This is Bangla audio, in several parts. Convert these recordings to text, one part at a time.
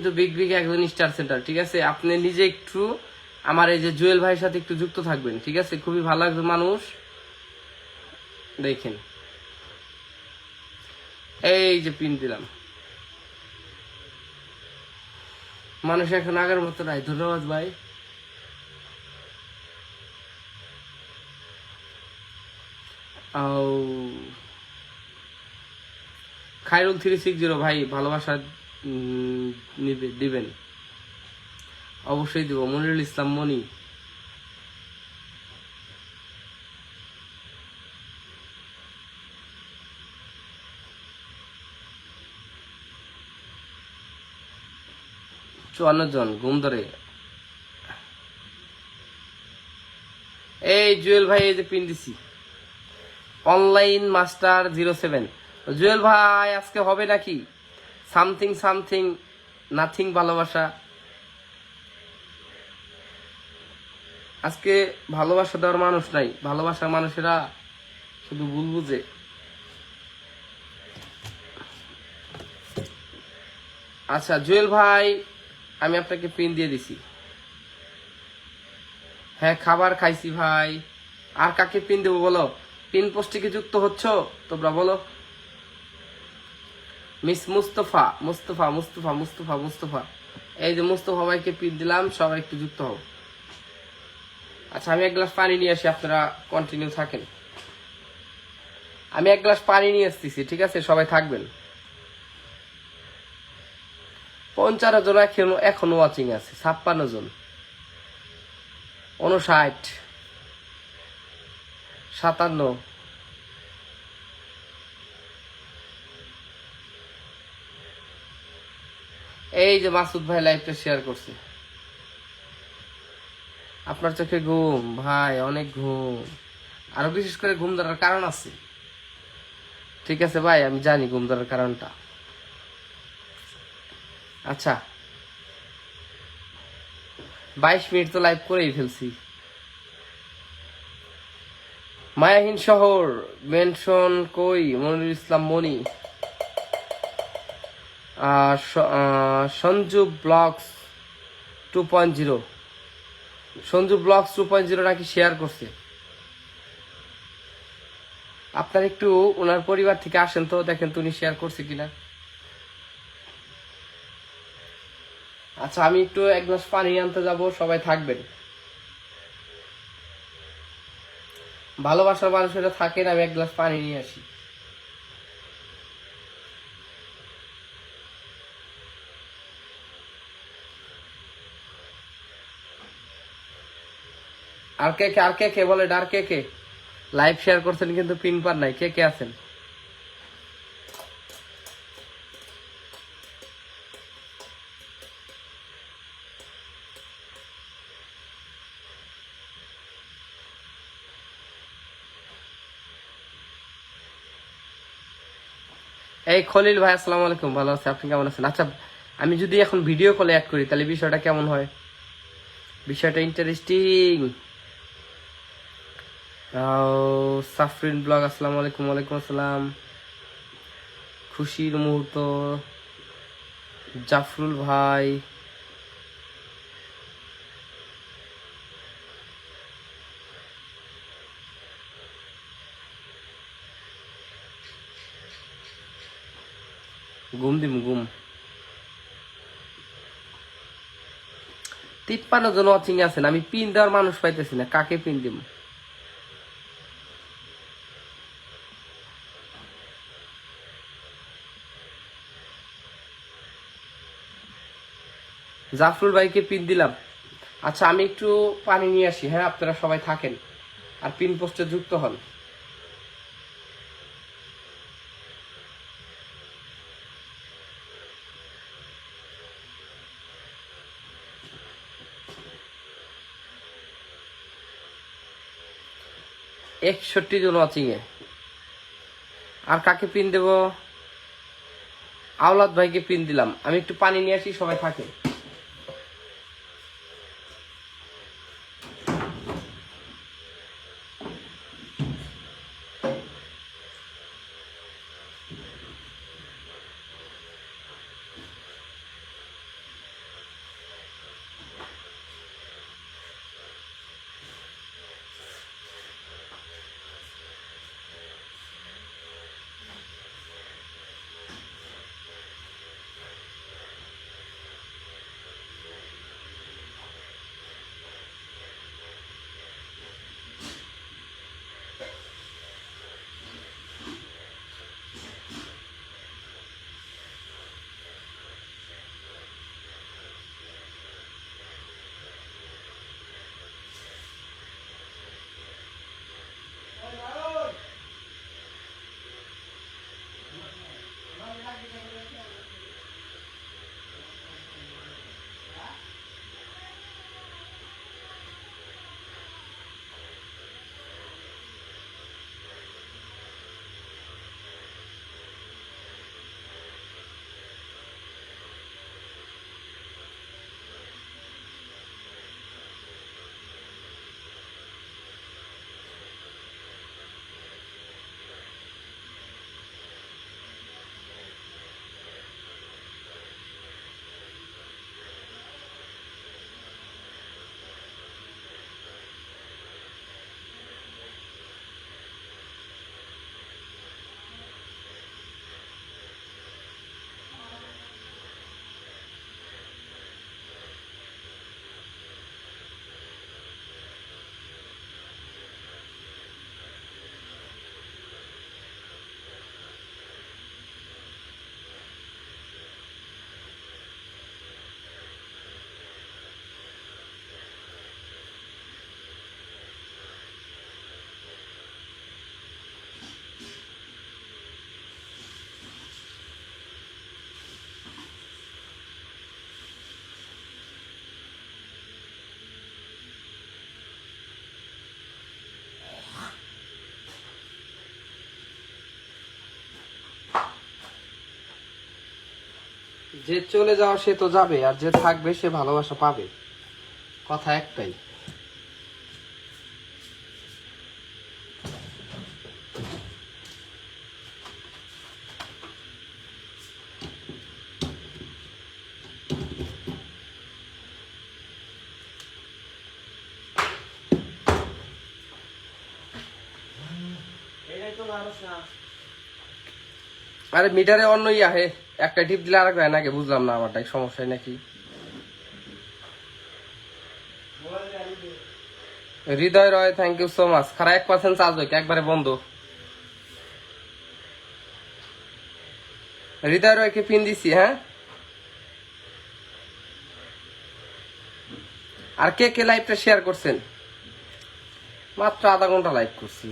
কিন্তু বিগ বিগ একজন স্টার সেন্টার, ঠিক আছে? আপনি নিজে একটু আমার এই যে জুয়েল ভাইয়ের সাথে একটু যুক্ত থাকবেন, ঠিক আছে? খুবই ভালো একজন মানুষ। দেখেন এই যে পিন দিলাম, মানুষ এখন আগের মতো নাই। ধন্যবাদ ভাই। খাইরুল 360 ভাই ভালোবাসা দিবেন, অবশ্যই দিব। মনিরুল ইসলাম মনি, চুয়ান্ন জন ঘুম ধরে। এই জুয়েল ভাই এই যে পিন দিছি, অনলাইন মাস্টার 07। জুয়েল ভাই আজকে হবে নাকি সামথিং সামথিং নাথিং ভালোবাসা? আজকে ভালোবাসা দেওয়ার মানুষ নাই, ভালোবাসার মানুষেরা শুধু ভুল বুঝে। আচ্ছা জুয়েল ভাই আমি আপনাকে পিন দিয়ে দিছি। হ্যাঁ খাবার খাইছি ভাই। আর কাকে পিন দেবো বলো? পিন পোস্টে কি যুক্ত হচ্ছ তোমরা বলো? মিস মুস্তফা, মুস্তফা মুস্তফা মুস্তফা মুস্তফা, এই যে মুস্তফা ভাইকে পিন দিলাম, সবাই একটু যুক্ত হও। আচ্ছা আমি এক গ্লাস পানি নিয়ে আসি, আপনারা কন্টিনিউ থাকেন। আমি এক গ্লাস পানি নিয়ে আসতেছি, ঠিক আছে? সবাই থাকবেন। 55 জন এখনো ওয়াচিং আছে, 56 জন, 59, 57। এই যে মাসুদ ভাই লাইভটা শেয়ার করছে। আপনার চোখে ঘুম ভাই, অনেক ঘুম, আরো বিশেষ করে ঘুম ধরার কারণ আছে, ঠিক আছে ভাই? আমি জানি ঘুম ধরার কারণটা। আচ্ছা 22 মিনিট তো লাইভ করেই ফেলছি। মায়াহীন শহর মেনশন কই? মনিরুল ইসলাম মনি, সঞ্জু ব্লগস 2.0, সঞ্জু ব্লগস 2.0 নাকি শেয়ার করছে। আপনার একটু ওনার পরিবার থেকে আসেন তো, দেখেন তো উনি শেয়ার করছে কিনা। আচ্ছা আমি একটু এক গ্লাস পানি আনতে যাব, সবাই থাকবেন। ভালোবাসার মানুষেরা থাকেন, আমি এক গ্লাস পানি নিয়ে আসি। আর কে কে বলে? আর কে কে লাইভ শেয়ার করছেন কিন্তু পিন পার নাই? কে কে আছেন? এই খলিল ভাই আসসালামু আলাইকুম, ভালো আছে, আপনি কেমন আছেন? আচ্ছা আমি যদি এখন ভিডিও কলে অ্যাড করি তাহলে বিষয়টা কেমন হয়? বিষয়টা ইন্টারেস্টিং। সাফরিন ব্লগ আসসালামু আলাইকুম। ওয়ালাইকুম আসসালাম। খুশির মুহূর্ত জাফরুল ভাই, ঘুম দিম ঘুম। 53 জন ওয়াচিং আছেন, আমি পিন দেওয়ার মানুষ পাইতেছি না, কাকে পিন দিব? জাফরুল ভাইকে পিন দিলাম। আচ্ছা আমি একটু পানি নিয়ে আসি, হ্যাঁ আপনারা সবাই থাকেন আর পিন পোস্টে যুক্ত হন। একষট্টি জন ওয়াচিং এ। আর কাকে পিন দেব? আওলাদ ভাইকে পিন দিলাম। আমি একটু পানি নিয়ে আসি, সবাই থাকে। যে চলে যাওয়া সে তো যাবে, আর যে থাকবে সে ভালোবাসা পাবে, কথা একটাই। আরে মিটারে অন্য হে, একটা টিপ দিলে আরেকটা নাকি, বুঝলাম না আমারটাই সমস্যা নাকি। হৃদয় রয়, থ্যাংক ইউ সো মাচ। খারা 1% চার্জ হইকে একবারে বন্ধ। হৃদয় রয়কে পিন দিছি, হ্যাঁ। আর কে কে লাইভটা শেয়ার করছেন? মাত্র আধা ঘন্টা লাইভ করছি।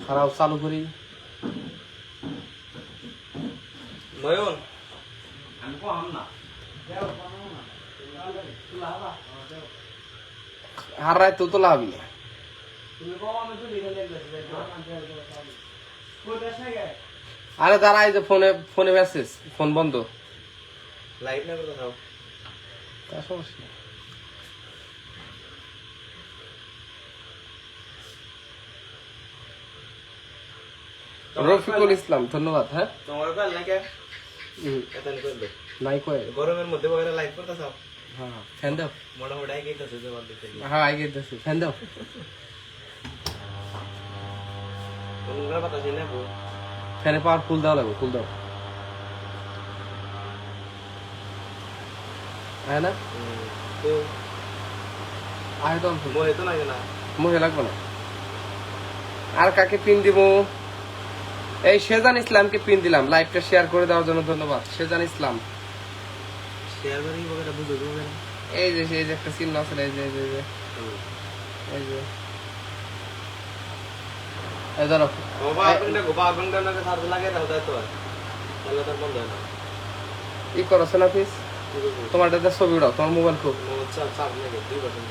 খারাপ চালু করি। নয়ন হারায় তো লাভি। আরে দাঁড়া, এই যে ফোনে মেসেজ, ফোন বন্ধ। লাইভ না করে দাও। তা সমস্যা নেই। রফিকুল ইসলাম, ধন্যবাদ। হ্যাঁ, তোমার কাল নাকি এতন করবে নাই কয় গরমের মধ্যে বইরা লাইভ করতে চাও? হ্যাঁ, ফ্যান দাও। মোটামুটি আই গেইতাছে যে বল দিতে হ্যাঁ, আগে দিছি, ফ্যান দাও। তোমরা কথা শুনে বল ফ্যানে পাওয়ার ফুল দাও, লাগবে ফুল দাও। হ্যাঁ না, তো আয় দাও। মোহে তো লাগে না, মুখে লাগবে না। আর কাকে পিন দিব? এই শেজান ইসলামকে পিন দিলাম। লাইভটা শেয়ার করে দেওয়ার জন্য ধন্যবাদ শেজান ইসলাম। শেয়ার করি বগেরা বুঝো বগেরা। এই যে একটা চিহ্ন আছে, এই যে এই ধরো। বাবা আপনটা না সাথে লাগে দাও তো তাহলে তো বন্ধ হয় না। ই করো না প্লিজ, তোমার দাদা ছবি উঠাও, তোমার মোবাইল খুব। চাপ লাগে 2%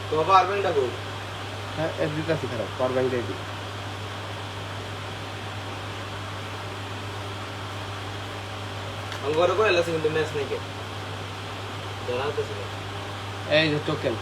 তো বাবা আপনটা কো। হ্যাঁ, দিতেছি, খারাপ পাওয়ার ব্যাংক দিয়ে দিই। अंगोर को एलस কিন্তু ম্যাচ নাই কে ধরা তো এই যে টোকেন।